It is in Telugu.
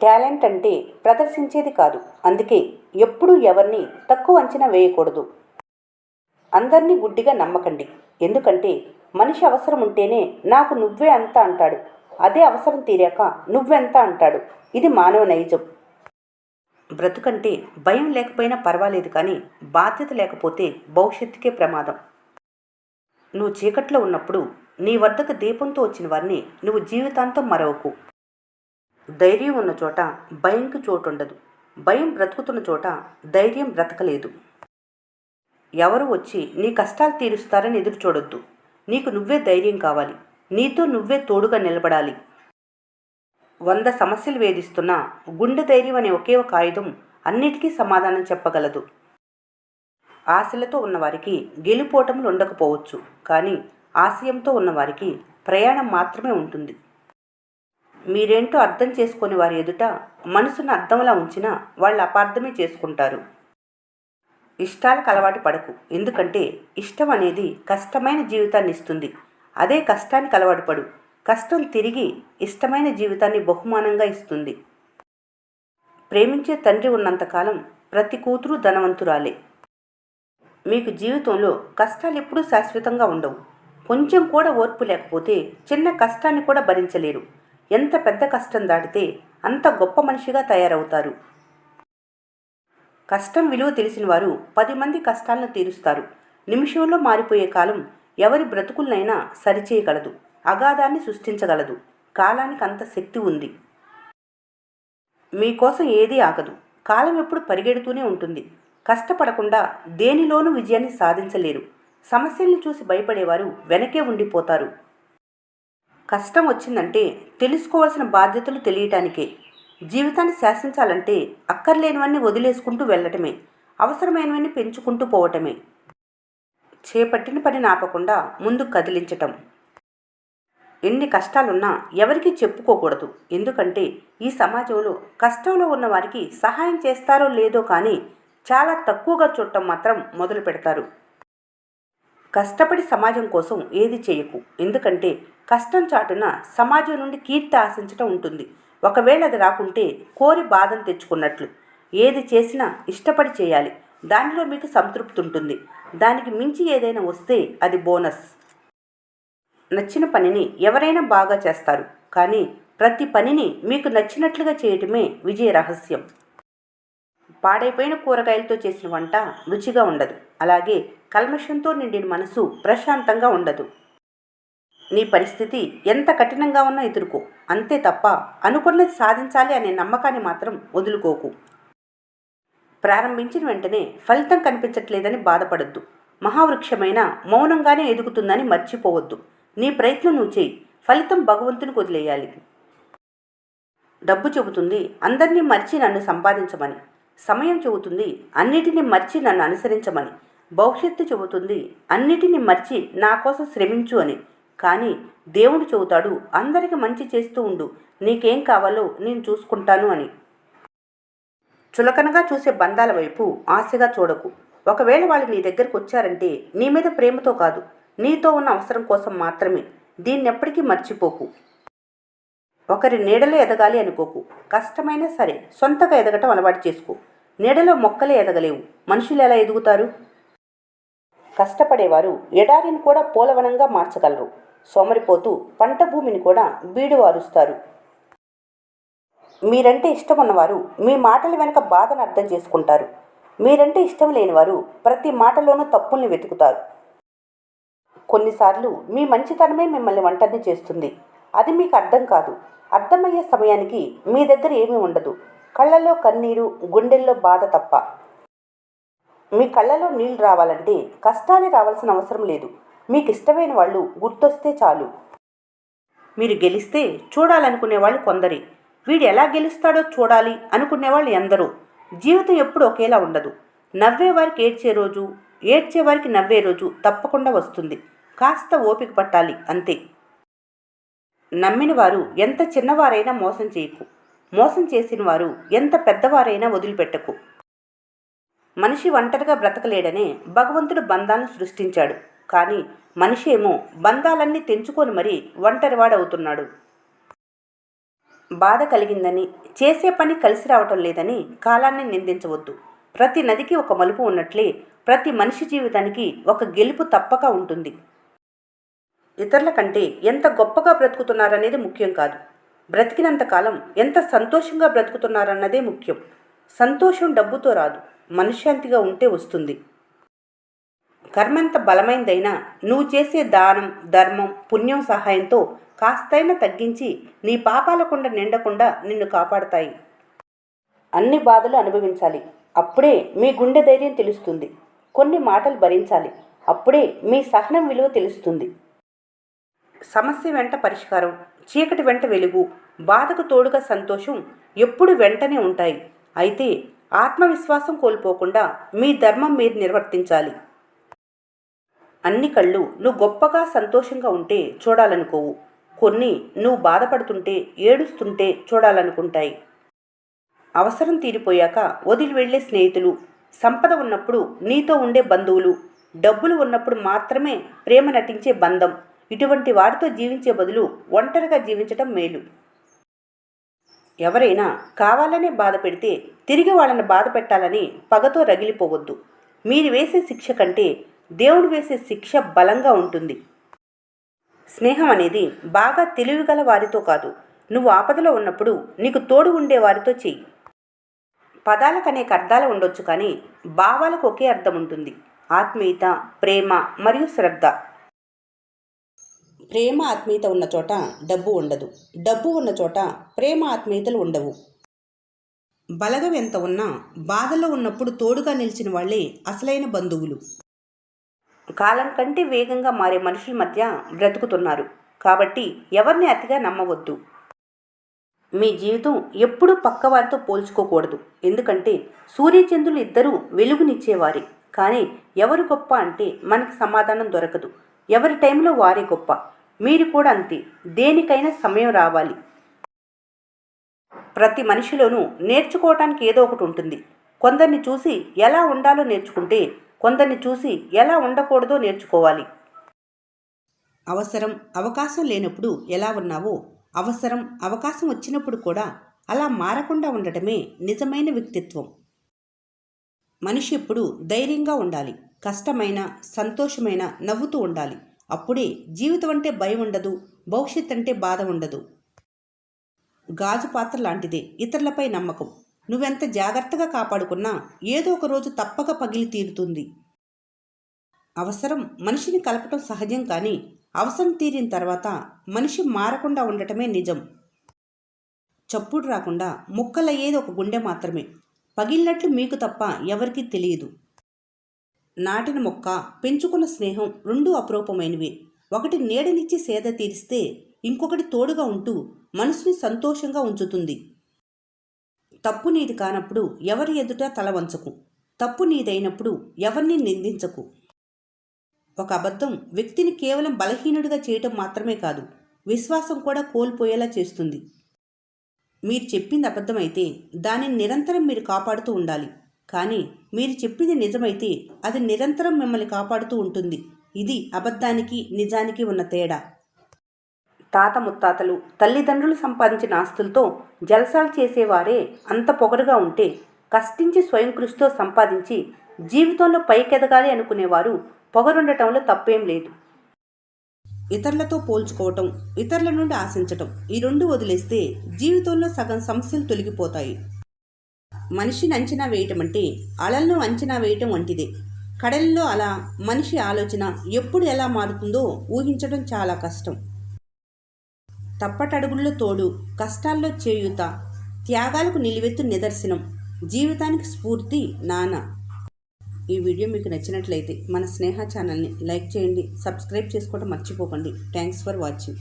టాలెంట్ అంటే ప్రదర్శించేది కాదు. అందుకే ఎప్పుడూ ఎవరిని తక్కువ అంచనా వేయకూడదు. అందరినీ గుడ్డిగా నమ్మకండి. ఎందుకంటే మనిషి అవసరం ఉంటేనే నాకు నువ్వే అంత అంటాడు. అదే అవసరం తీరాక నువ్వెంత అంటాడు. ఇది మానవ నైజం. బ్రతుకంటే భయం లేకపోయినా పర్వాలేదు, కానీ బాధ్యత లేకపోతే భవిష్యత్తుకే ప్రమాదం. నువ్వు చీకట్లో ఉన్నప్పుడు నీ వద్దకు దీపంతో వచ్చిన వారిని నువ్వు జీవితాంతం మరవకు. ధైర్యం ఉన్న చోట భయంకి చోటుండదు. భయం బ్రతుకుతున్న చోట ధైర్యం బ్రతకలేదు. ఎవరు వచ్చి నీ కష్టాలు తీరుస్తారని ఎదురు చూడొద్దు. నీకు నువ్వే ధైర్యం కావాలి. నీతో నువ్వే తోడుగా నిలబడాలి. 100 సమస్యలు వేధిస్తున్నా గుండె ధైర్యం అనే ఒకే ఒక ఆయుధం అన్నిటికీ సమాధానం చెప్పగలదు. ఆశలతో ఉన్నవారికి గెలుపోటములు ఉండకపోవచ్చు, కానీ ఆశయంతో ఉన్నవారికి ప్రయాణం మాత్రమే ఉంటుంది. మీరేంటో అర్థం చేసుకుని వారి ఎదుట మనసును అర్థంలా ఉంచినా వాళ్ళు అపార్థమే చేసుకుంటారు. ఇష్టాలకు అలవాటు పడకు. ఎందుకంటే ఇష్టం అనేది కష్టమైన జీవితాన్ని ఇస్తుంది. అదే కష్టానికి అలవాటు పడు. కష్టం తిరిగి ఇష్టమైన జీవితాన్ని బహుమానంగా ఇస్తుంది. ప్రేమించే తండ్రి ఉన్నంతకాలం ప్రతి కూతురు ధనవంతురాలే. మీకు జీవితంలో కష్టాలు ఎప్పుడూ శాశ్వతంగా ఉండవు. కొంచెం కూడా ఓర్పు లేకపోతే చిన్న కష్టాన్ని కూడా భరించలేరు. ఎంత పెద్ద కష్టం దాటితే అంత గొప్ప మనిషిగా తయారవుతారు. కష్టం విలువ తెలిసిన వారు 10 మంది కష్టాలను తీరుస్తారు. నిమిషంలో మారిపోయే కాలం ఎవరి బ్రతుకులనైనా సరిచేయగలదు. అగాధాన్ని సృష్టించగలదు. కాలానికి అంత శక్తి ఉంది. మీకోసం ఏదీ ఆగదు. కాలం ఎప్పుడు పరిగెడుతూనే ఉంటుంది. కష్టపడకుండా దేనిలోనూ విజయాన్ని సాధించలేరు. సమస్యల్ని చూసి భయపడేవారు వెనకే ఉండిపోతారు. కష్టం వచ్చిందంటే తెలుసుకోవాల్సిన బాధ్యతలు తెలియటానికే. జీవితాన్ని శాసించాలంటే అక్కర్లేనివన్నీ వదిలేసుకుంటూ వెళ్ళటమే. అవసరమైనవన్నీ పెంచుకుంటూ పోవటమే. చేపట్టిన పని ఆపకుండా ముందుకు కదిలించటం. ఎన్ని కష్టాలున్నా ఎవరికీ చెప్పుకోకూడదు. ఎందుకంటే ఈ సమాజంలో కష్టంలో ఉన్న వారికి సహాయం చేస్తారో లేదో కానీ చాలా తక్కువగా చూడటం మాత్రం మొదలు పెడతారు. కష్టపడి సమాజం కోసం ఏది చేయకు. ఎందుకంటే కష్టం చాటున సమాజం నుండి కీర్తి ఆశించటం ఉంటుంది. ఒకవేళ అది రాకుంటే కోరి బాధను తెచ్చుకున్నట్లు. ఏది చేసినా ఇష్టపడి చేయాలి. దానిలో మీకు సంతృప్తి ఉంటుంది. దానికి మించి ఏదైనా వస్తే అది బోనస్. నచ్చిన పనిని ఎవరైనా బాగా చేస్తారు, కానీ ప్రతి పనిని మీకు నచ్చినట్లుగా చేయటమే విజయ రహస్యం. పాడైపోయిన కూరగాయలతో చేసిన వంట రుచిగా ఉండదు. అలాగే కల్మషంతో నిండిన మనసు ప్రశాంతంగా ఉండదు. నీ పరిస్థితి ఎంత కఠినంగా ఉన్నా ఎదుర్కో. అంతే తప్ప అనుకున్నది సాధించాలి అనే నమ్మకాన్ని మాత్రం వదులుకోకు. ప్రారంభించిన వెంటనే ఫలితం కనిపించట్లేదని బాధపడద్దు. మహావృక్షమైన మౌనంగానే ఎదుగుతుందని మర్చిపోవద్దు. నీ ప్రయత్నం నువ్వు చేయి. ఫలితం భగవంతునికి వదిలేయాలి. డబ్బు చెబుతుంది అందరినీ మర్చి నన్ను సంపాదించమని. సమయం చెబుతుంది అన్నిటినీ మర్చి నన్ను అనుసరించమని. భవిష్యత్తు చెబుతుంది అన్నిటినీ మర్చి నా కోసం శ్రమించు అని. కానీ దేవుడు చెబుతాడు అందరికీ మంచి చేస్తూ ఉండు, నీకేం కావాలో నేను చూసుకుంటాను అని. చులకనగా చూసే బంధాల వైపు ఆశగా చూడకు. ఒకవేళ వాళ్ళు నీ దగ్గరకు వచ్చారంటే నీ మీద ప్రేమతో కాదు, నీతో ఉన్న అవసరం కోసం మాత్రమే. దీన్నెప్పటికీ మర్చిపోకు. ఒకరి నీడలో ఎదగాలి అనుకోకు. కష్టమైనా సరే సొంతగా ఎదగటం అలవాటు చేసుకో. నీడలో మొక్కలే ఎదగలేవు, మనుషులు ఎలా ఎదుగుతారు? కష్టపడేవారు ఎడారిని కూడా పూలవనంగా మార్చగలరు. సోమరిపోతూ పంట భూమిని కూడా బీడువారుస్తారు. మీరంటే ఇష్టం ఉన్నవారు మీ మాటల వెనుక బాధను అర్థం చేసుకుంటారు. మీరంటే ఇష్టం లేనివారు ప్రతి మాటలోనూ తప్పుల్ని వెతుకుతారు. కొన్నిసార్లు మీ మంచితనమే మిమ్మల్ని ఒంటరిని చేస్తుంది. అది మీకు అర్థం కాదు. అర్థమయ్యే సమయానికి మీ దగ్గర ఏమీ ఉండదు. కళ్ళల్లో కన్నీరు, గుండెల్లో బాధ తప్ప. మీ కళ్ళలో నీళ్లు రావాలంటే కష్టాలే రావాల్సిన అవసరం లేదు. మీకు ఇష్టమైన వాళ్ళు గుర్తొస్తే చాలు. మీరు గెలిస్తే చూడాలనుకునేవాళ్ళు కొందరే. వీడు ఎలా గెలుస్తాడో చూడాలి అనుకునేవాళ్ళు ఎందరో. జీవితం ఎప్పుడు ఒకేలా ఉండదు. నవ్వేవారికి ఏడ్చే రోజు, ఏడ్చేవారికి నవ్వే రోజు తప్పకుండా వస్తుంది. కాస్త ఓపిక పట్టాలి అంతే. నమ్మిన వారు ఎంత చిన్నవారైనా మోసం చేయకు. మోసం చేసిన వారు ఎంత పెద్దవారైనా వదిలిపెట్టకు. మనిషి ఒంటరిగా బ్రతకలేడనే భగవంతుడు బంధాలను సృష్టించాడు. కానీ మనిషి ఏమో బంధాలన్నీ తెంచుకొని మరీ ఒంటరివాడవుతున్నాడు. బాధ కలిగిందని, చేసే పని కలిసి రావటం లేదని కాలాన్ని నిందించవద్దు. ప్రతి నదికి ఒక మలుపు ఉన్నట్లే ప్రతి మనిషి జీవితానికి ఒక గెలుపు తప్పక ఉంటుంది. ఇతరుల కంటే ఎంత గొప్పగా బ్రతుకుతున్నారనేది ముఖ్యం కాదు, బ్రతికినంతకాలం ఎంత సంతోషంగా బ్రతుకుతున్నారన్నదే ముఖ్యం. సంతోషం డబ్బుతో రాదు, మనశ్శాంతిగా ఉంటే వస్తుంది. కర్మెంత బలమైందైనా నువ్వు చేసే దానం, ధర్మం, పుణ్యం సహాయంతో కాస్తైనా తగ్గించి నీ పాపాల కుండ నిండకుండా నిన్ను కాపాడతాయి. అన్ని బాధలు అనుభవించాలి, అప్పుడే మీ గుండె ధైర్యం తెలుస్తుంది. కొన్ని మాటలు భరించాలి, అప్పుడే మీ సహనం విలువ తెలుస్తుంది. సమస్య వెంట పరిష్కారం, చీకటి వెంట వెలుగు, బాధకు తోడుగా సంతోషం ఎప్పుడు వెంటనే ఉంటాయి. అయితే ఆత్మవిశ్వాసం కోల్పోకుండా మీ ధర్మం మీరు నిర్వర్తించాలి. అన్ని కళ్ళు నువ్వు గొప్పగా సంతోషంగా ఉంటే చూడాలనుకోవు, కొన్ని నువ్వు బాధపడుతుంటే ఏడుస్తుంటే చూడాలనుకుంటాయి. అవసరం తీరిపోయాక వదిలి వెళ్లే స్నేహితులు, సంపద ఉన్నప్పుడు నీతో ఉండే బంధువులు, డబ్బులు ఉన్నప్పుడు మాత్రమే ప్రేమ నటించే బంధం, ఇటువంటి వారితో జీవించే బదులు ఒంటరిగా జీవించటం మేలు. ఎవరైనా కావాలనే బాధ పెడితే తిరిగి వాళ్ళని బాధ పెట్టాలని పగతో రగిలిపోవద్దు. మీరు వేసే శిక్ష కంటే దేవుడు వేసే శిక్ష బలంగా ఉంటుంది. స్నేహం అనేది బాగా తెలివిగల వారితో కాదు, నువ్వు ఆపదలో ఉన్నప్పుడు నీకు తోడు ఉండే వారితో చెయ్యి. పదాలకు అనేక అర్థాలు ఉండొచ్చు, కానీ భావాలకు ఒకే అర్థం ఉంటుంది: ఆత్మీయత, ప్రేమ మరియు శ్రద్ధ. ప్రేమ ఆత్మీయత ఉన్న చోట డబ్బు ఉండదు, డబ్బు ఉన్న చోట ప్రేమ ఆత్మీయతలు ఉండవు. బలగం ఎంత ఉన్నా బాధలో ఉన్నప్పుడు తోడుగా నిలిచిన వాళ్లే అసలైన బంధువులు. కాలం కంటే వేగంగా మారే మనుషుల మధ్య బ్రతుకుతున్నారు, కాబట్టి ఎవరిని అతిగా నమ్మవద్దు. మీ జీవితం ఎప్పుడూ పక్కవారితో పోల్చుకోకూడదు, ఎందుకంటే సూర్యచంద్రులు ఇద్దరూ వెలుగునిచ్చేవారే. కానీ ఎవరు గొప్ప అంటే మనకి సమాధానం దొరకదు. ఎవరి టైంలో వారే గొప్ప. మీరు కూడా అంతే, దేనికైనా సమయం రావాలి. ప్రతి మనిషిలోనూ నేర్చుకోవటానికి ఏదో ఒకటి ఉంటుంది. కొందరిని చూసి ఎలా ఉండాలో నేర్చుకుంటే, కొందరిని చూసి ఎలా ఉండకూడదో నేర్చుకోవాలి. అవసరం, అవకాశం లేనప్పుడు ఎలా ఉన్నావో, అవకాశం వచ్చినప్పుడు కూడా అలా మారకుండా ఉండటమే నిజమైన వ్యక్తిత్వం. మనిషి ఎప్పుడు ధైర్యంగా ఉండాలి, కష్టమైన, సంతోషమైన నవ్వుతూ ఉండాలి. అప్పుడే జీవితం అంటే భయం ఉండదు, భవిష్యత్ అంటే బాధ ఉండదు. గాజు పాత్ర లాంటిదే ఇతరులపై నమ్మకం. నువ్వెంత జాగ్రత్తగా కాపాడుకున్నా ఏదో ఒక రోజు తప్పక పగిలి తీరుతుంది. అవసరం మనిషిని కలపటం సహజం, కానీ అవసరం తీరిన తర్వాత మనిషి మారకుండా ఉండటమే నిజం. చప్పుడు రాకుండా ముక్కలయ్యేది ఒక గుండె మాత్రమే, పగిలినట్లు మీకు తప్ప ఎవరికీ తెలియదు. నాటిన మొక్క, పెంచుకున్న స్నేహం రెండూ అపురూపమైనవి. ఒకటి నీడనిచ్చి సేద తీరిస్తే ఇంకొకటి తోడుగా ఉంటూ మనసుని సంతోషంగా ఉంచుతుంది. తప్పు నీది కానప్పుడు ఎవరి ఎదుట తల వంచకు, తప్పు నీదైనప్పుడు ఎవరిని నిందించకు. ఒక అబద్ధం వ్యక్తిని కేవలం బలహీనుడిగా చేయటం మాత్రమే కాదు, విశ్వాసం కూడా కోల్పోయేలా చేస్తుంది. మీరు చెప్పింది అబద్ధమైతే దానిని నిరంతరం మీరు కాపాడుతూ ఉండాలి, కానీ మీరు చెప్పింది నిజమైతే అది నిరంతరం మిమ్మల్ని కాపాడుతూ ఉంటుంది. ఇది అబద్ధానికి నిజానికి ఉన్న తేడా. తాత ముత్తాతలు, తల్లిదండ్రులు సంపాదించిన ఆస్తులతో జలసాలు చేసేవారే అంత పొగరుగా ఉంటే, కష్టించి స్వయం కృషితో సంపాదించి జీవితంలో పైకెదగాలి అనుకునేవారు పొగరుండటంలో తప్పేం లేదు. ఇతరులతో పోల్చుకోవటం, ఇతరుల నుండి ఆశించటం, ఈ రెండు వదిలేస్తే జీవితంలో సగం సమస్యలు తొలగిపోతాయి. మనిషిని అంచనా వేయటం అంటే అలలను అంచనా వేయటం వంటిదే. కడలిలో అలా మనిషి ఆలోచన ఎప్పుడు ఎలా మారుతుందో ఊహించడం చాలా కష్టం. తప్పటడుగుల్లో తోడు, కష్టాల్లో చేయూత, త్యాగాలకు నిలువెత్తు నిదర్శనం, జీవితానికి స్ఫూర్తి నాన్న. ఈ వీడియో మీకు నచ్చినట్లయితే మన స్నేహ ఛానల్ని లైక్ చేయండి, సబ్స్క్రైబ్ చేసుకోవడం మర్చిపోకండి. Thanks for watching.